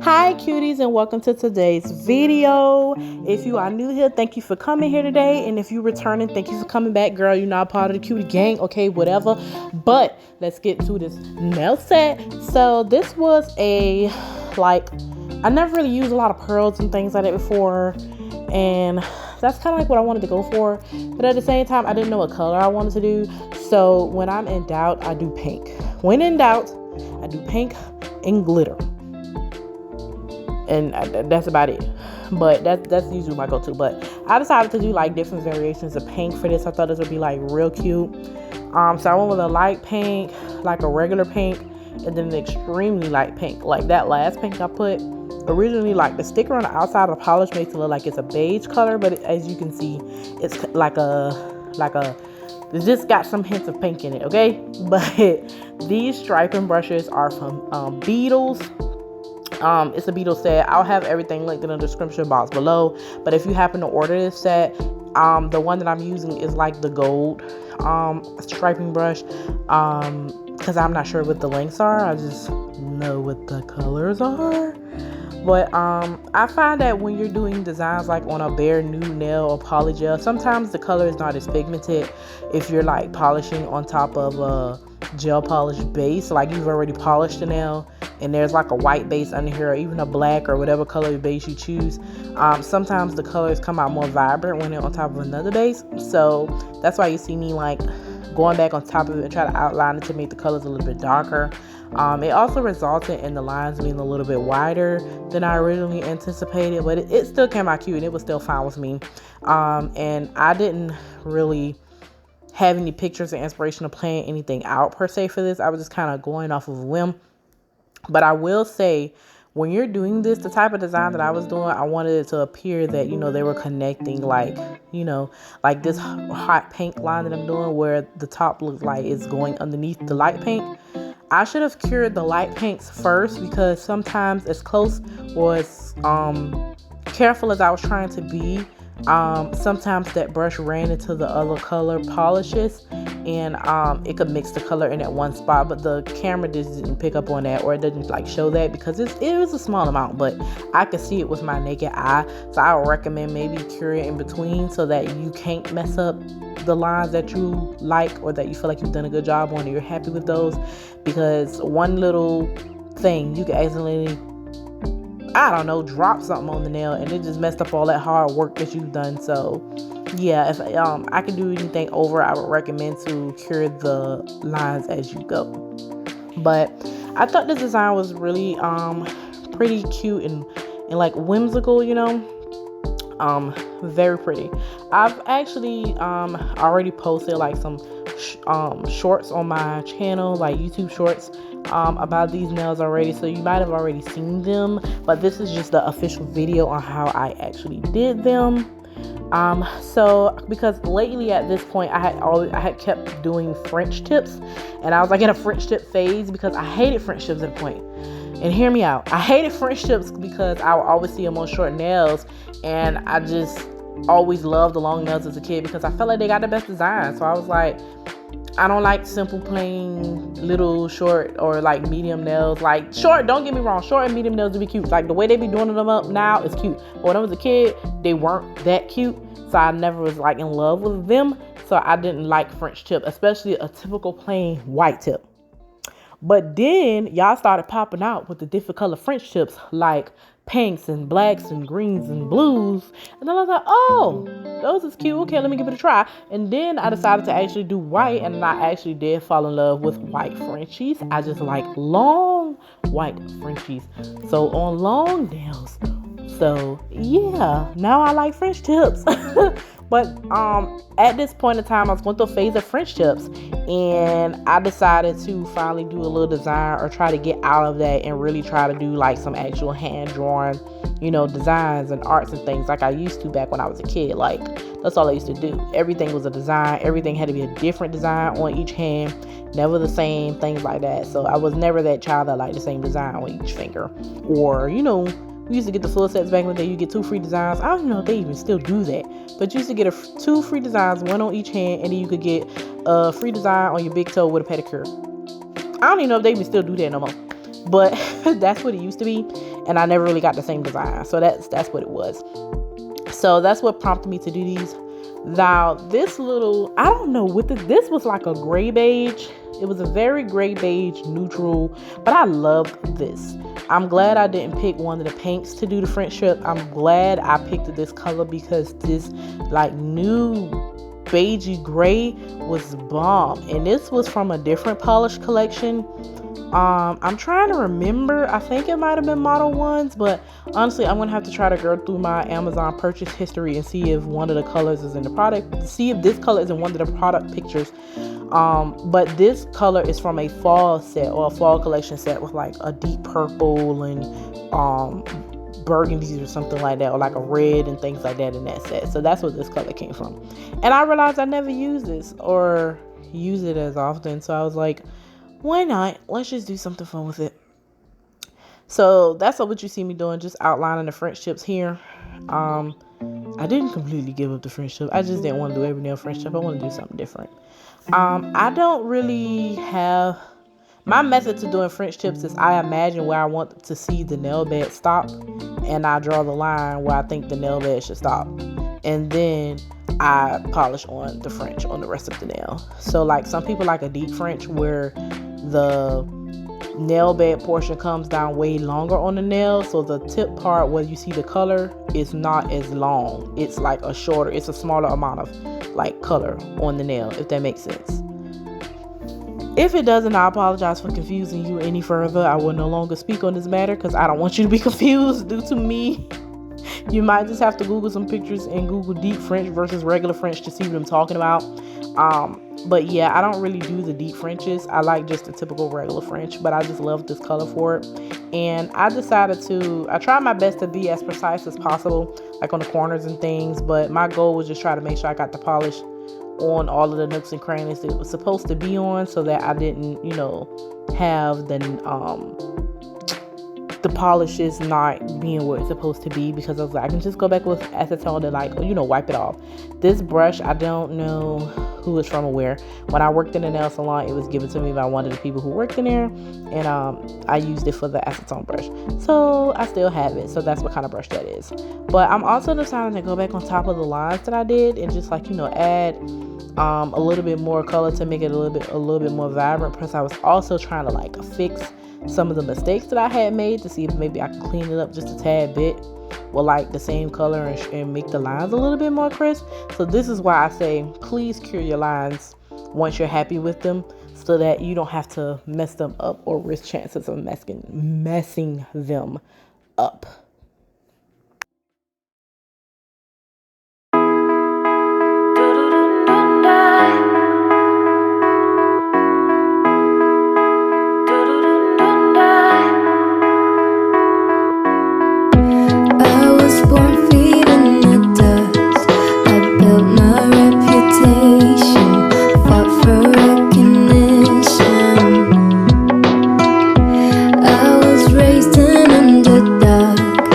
Hi cuties, and welcome to today's video. If you are new here, thank you for coming here today, and if you're returning, thank you for coming back. Girl, you're not part of the cutie gang, okay, whatever. But let's get to this nail set. So this was I never really used a lot of pearls and things like that before, and that's kind of like what I wanted to go for, but at the same time I didn't know what color I wanted to do. So when I'm in doubt, I do pink. When in doubt, I do pink and glitter, and that's about it. But that's usually my go-to. But I decided to do like different variations of pink for this. I thought this would be like real cute. So I went with a light pink, like a regular pink, and then an extremely light pink. Like that last pink I put originally, like the sticker on the outside of the polish makes it look like it's a beige color, but as you can see, it's like it's just got some hints of pink in it, okay? But these striping brushes are from Beetles. It's a Beetle set. I'll have everything linked in the description box below. But if you happen to order this set, the one that I'm using is like the gold striping brush. Because I'm not sure what the lengths are. I just know what the colors are. But I find that when you're doing designs like on a bare nude nail or polygel, sometimes the color is not as pigmented if you're like polishing on top of a gel polish base. Like you've already polished the nail and there's like a white base under here, or even a black or whatever color base you choose. Sometimes the colors come out more vibrant when they're on top of another base. So that's why you see me like going back on top of it and try to outline it to make the colors a little bit darker. It also resulted in the lines being a little bit wider than I originally anticipated, but it still came out cute and it was still fine with me. And I didn't really have any pictures or inspiration of playing anything out per se for this. I was just kind of going off of a whim. But I will say, when you're doing this, the type of design that I was doing, I wanted it to appear that, they were connecting, like this hot pink line that I'm doing where the top looks like it's going underneath the light pink. I should have cured the light pinks first, because sometimes as close or as careful as I was trying to be, sometimes that brush ran into the other color polishes and it could mix the color in that one spot, but the camera just didn't pick up on that, or it didn't like show that, because it was a small amount, but I could see it with my naked eye. So I would recommend maybe cure it in between so that you can't mess up the lines that you like or that you feel like you've done a good job on and you're happy with those, because one little thing you can accidentally, drop something on the nail and it just messed up all that hard work that you've done. So yeah, if I could do anything over, I would recommend to cure the lines as you go. But I thought this design was really pretty cute and like whimsical, very pretty. I've actually already posted like some shorts on my channel, like YouTube shorts, about these nails already, so you might have already seen them, but this is just the official video on how I actually did them. So because lately at this point I had kept doing French tips, and I was like in a French tip phase because I hated French tips at a point. And hear me out, I hated French tips because I would always see them on short nails, and I just always loved the long nails as a kid because I felt like they got the best design. So I was like, I don't like simple plain little short or like medium nails. Like short, don't get me wrong, short and medium nails to be cute. Like the way they be doing them up now is cute. But when I was a kid, they weren't that cute. So I never was like in love with them. So I didn't like French tip, especially a typical plain white tip. But then y'all started popping out with the different color French tips, like pinks and blacks and greens and blues. And then I was like, oh, those is cute. Okay, let me give it a try. And then I decided to actually do white, and I actually did fall in love with white Frenchies. I just like long white Frenchies. So on long nails. So yeah, now I like French tips. But at this point in time, I was going through a phase of French tips, and I decided to finally do a little design or try to get out of that and really try to do like some actual hand-drawn, designs and arts and things like I used to back when I was a kid. Like that's all I used to do. Everything was a design. Everything had to be a different design on each hand, never the same, things like that. So I was never that child that liked the same design on each finger, or we used to get the full sets back in the day. You get 2 free designs. I don't even know if they even still do that. But you used to get 2 free designs, 1 on each hand, and then you could get a free design on your big toe with a pedicure. I don't even know if they even still do that no more. But that's what it used to be. and I never really got the same design. So that's what it was. So that's what prompted me to do these. Now this little, I don't know what this was, like a gray beige. It was a very gray beige neutral, but I love this. I'm glad I didn't pick one of the pinks to do the French tip. I'm glad I picked this color because this like new beigey gray was bomb, and this was from a different polish collection. I'm trying to remember. I think it might have been Model Ones, but honestly, I'm gonna have to try to go through my Amazon purchase history and see if one of the colors is in the product. See if this color is in one of the product pictures. But this color is from a fall set or a fall collection set with like a deep purple and burgundies or something like that, or like a red and things like that in that set. So that's what this color came from. And I realized I never use this or use it as often, so I was like, why not? Let's just do something fun with it. So that's what you see me doing, just outlining the French tips here. I didn't completely give up the French tip. I just didn't want to do every nail French tip. I want to do something different. I don't really have, my method to doing French tips is I imagine where I want to see the nail bed stop, and I draw the line where I think the nail bed should stop, and then I polish on the French on the rest of the nail. So like some people like a deep French where the nail bed portion comes down way longer on the nail, so the tip part where you see the color is not as long. It's like a shorter, it's a smaller amount of like color on the nail, if that makes sense. If it doesn't, I apologize for confusing you any further. I will no longer speak on this matter because I don't want you to be confused due to me. You might just have to Google some pictures and Google deep French versus regular French to see what I'm talking about. But yeah, I don't really do the deep Frenches. I like just the typical regular French, but I just love this color for it. And I tried my best to be as precise as possible, like on the corners and things, but my goal was just try to make sure I got the polish on all of the nooks and crannies that it was supposed to be on, so that I didn't, have the polish is not being where it's supposed to be, because I was like, I can just go back with acetone and wipe it off. This brush, I don't know who it's from or where. When I worked in a nail salon, it was given to me by one of the people who worked in there, and I used it for the acetone brush. So I still have it, so that's what kind of brush that is. But I'm also deciding to go back on top of the lines that I did and just add a little bit more color to make it a little bit more vibrant. Plus I was also trying to fix some of the mistakes that I had made to see if maybe I can clean it up just a tad bit with the same color and make the lines a little bit more crisp. So this is why I say please cure your lines once you're happy with them, so that you don't have to mess them up or risk chances of messing them up. Raised an underdog.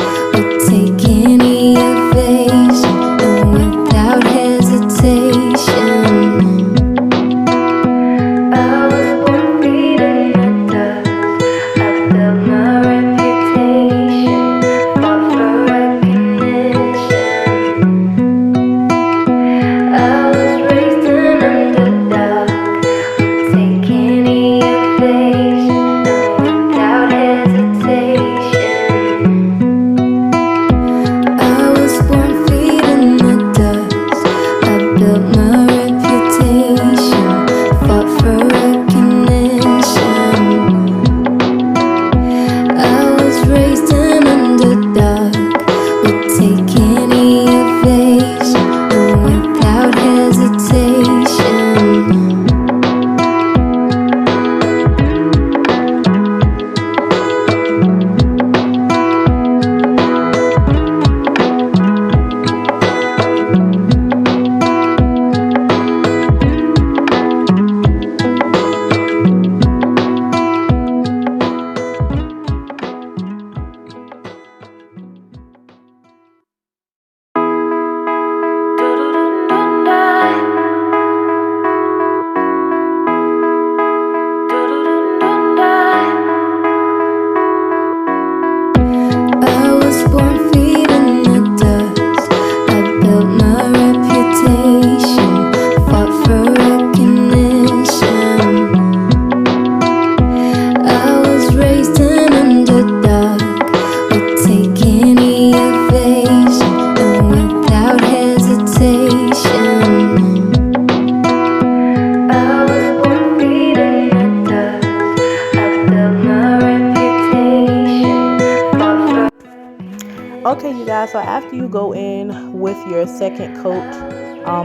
Okay, you guys, so after you go in with your second coat,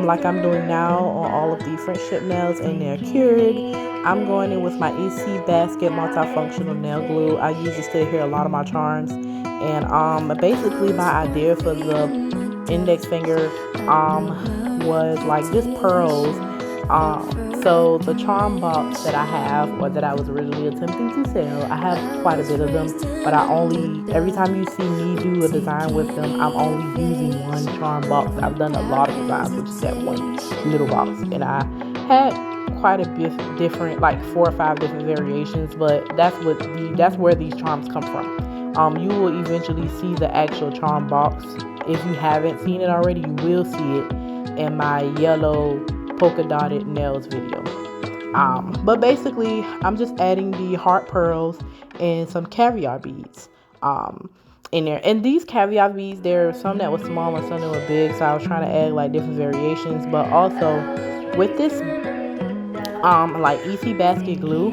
like I'm doing now on all of the French tip nails and they're cured, I'm going in with my Easy Basket multifunctional nail glue. I use this to adhere a lot of my charms, and basically my idea for the index finger was like just pearls. So the charm box that I have, or that I was originally attempting to sell, I have quite a bit of them, but every time you see me do a design with them, I'm only using one charm box. I've done a lot of designs with just that one little box, and I had quite a bit different, like 4 or 5 different variations, but that's where these charms come from. You will eventually see the actual charm box. If you haven't seen it already, you will see it in my yellow polka dotted nails video. But basically I'm just adding the heart pearls and some caviar beads in there. And these caviar beads, there are some that were small and some that were big, so I was trying to add like different variations. But also with this like Easy Basket glue,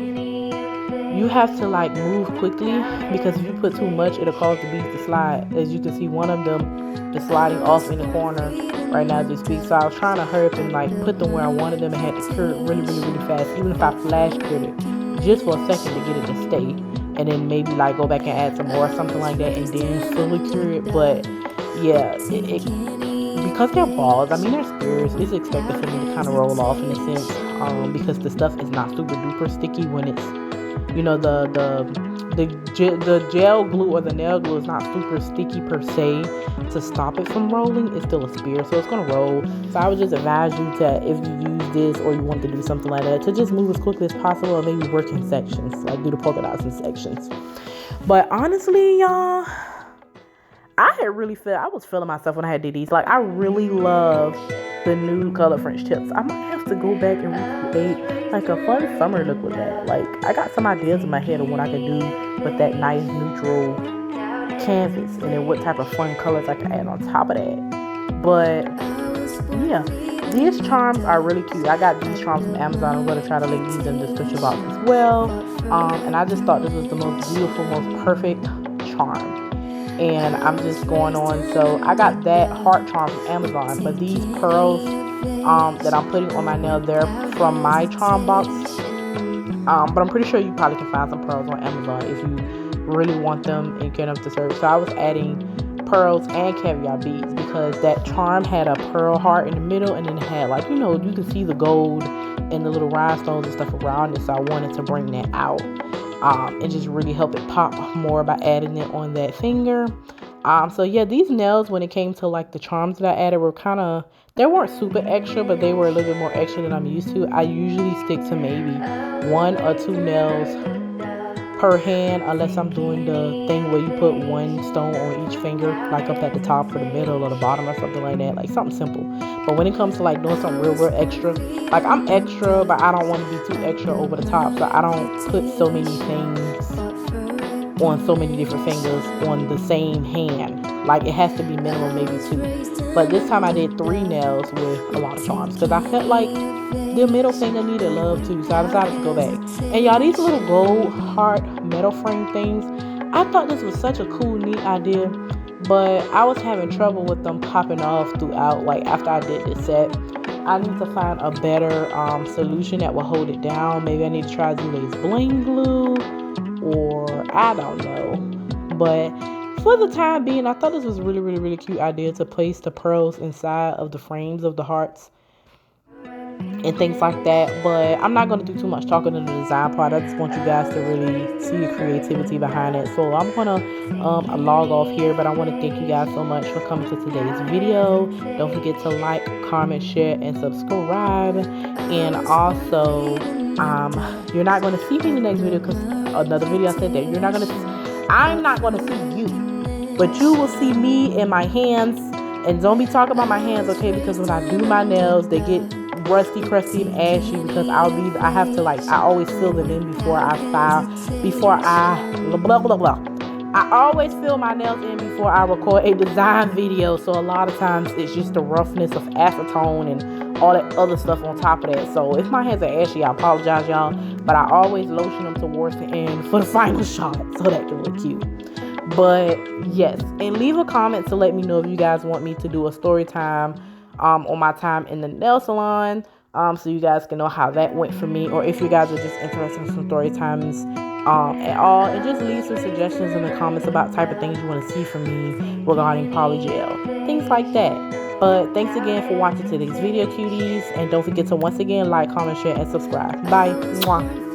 you have to like move quickly, because if you put too much, it'll cause the beads to slide. As you can see, one of them is sliding off in the corner right now as we speak. So I was trying to hurry up and like put them where I wanted them, and had to cure it really, really, really fast. Even if I flash cured it just for a second to get it to stay, and then maybe like go back and add some more or something like that, and then fully cure it. But yeah, because they're balls, I mean they're spheres, it's expected for me to kind of roll off in a sense, because the stuff is not super duper sticky when it's, you know, the gel glue or the nail glue is not super sticky per se to stop it from rolling. It's still a spear, so it's gonna roll. So I would just advise you to, if you use this or you want to do something like that, to just move as quickly as possible, or maybe work in sections, like do the polka dots in sections. But honestly, y'all, I was feeling myself when I had did these. Like, I really love the nude color French tips. I might have to go back and recreate like a fun summer look with that. Like, I got some ideas in my head of what I could do with that nice neutral canvas, and then what type of fun colors I can add on top of that. But yeah, these charms are really cute. I got these charms from Amazon. I'm going to try to link these in the description box as well. And I just thought this was the most beautiful, most perfect charm. And I'm just going on. So I got that heart charm from Amazon, but these pearls that I'm putting on my nail, they're from my charm box. But I'm pretty sure you probably can find some pearls on Amazon if you really want them and get them to serve. So I was adding pearls and caviar beads, because that charm had a pearl heart in the middle, and then it had, like, you know, you can see the gold and the little rhinestones and stuff around it. So I wanted to bring that out and just really help it pop more by adding it on that finger. So yeah, these nails, when it came to like the charms that I added, were they weren't super extra, but they were a little bit more extra than I'm used to. I usually stick to maybe 1 or 2 nails per hand, unless I'm doing the thing where you put 1 stone on each finger, like up at the top or the middle or the bottom or something like that, like something simple. But when it comes to like doing something real extra, like I'm extra, but I don't want to be too extra over the top, so I don't put so many things on so many different fingers on the same hand. Like, it has to be minimum maybe 2. But this time I did 3 nails with a lot of charms, because I felt like the middle finger needed love too, so I decided to go back. And y'all, these little gold heart metal frame things, I thought this was such a cool, neat idea, but I was having trouble with them popping off throughout. Like, after I did this set, I need to find a better solution that will hold it down. Maybe I need to try Zule's bling glue, or I don't know. But for the time being, I thought this was a really, really, really cute idea to place the pearls inside of the frames of the hearts and things like that. But I'm not going to do too much talking in the design part. I just want you guys to really see the creativity behind it. So I'm going to log off here, but I want to thank you guys so much for coming to today's video. Don't forget to like, comment, share, and subscribe. And also, you're not going to see me in the next video, because another video I said that I'm not going to see you, but you will see me in my hands. And don't be talking about my hands, okay? Because when I do my nails, they get rusty, crusty, and ashy, because I always fill them in before I always fill my nails in before I record a design video. So a lot of times it's just the roughness of acetone and all that other stuff on top of that. So if my hands are ashy, I apologize, y'all, but I always lotion them towards the end for the final shot, so that can look cute. But yes, and leave a comment to let me know if you guys want me to do a story time on my time in the nail salon, so you guys can know how that went for me, or if you guys are just interested in some story times at all, and just leave some suggestions in the comments about type of things you want to see from me regarding polygel, things like that. But thanks again for watching today's video, cuties, and don't forget to once again like, comment, share, and subscribe. Bye. Mwah.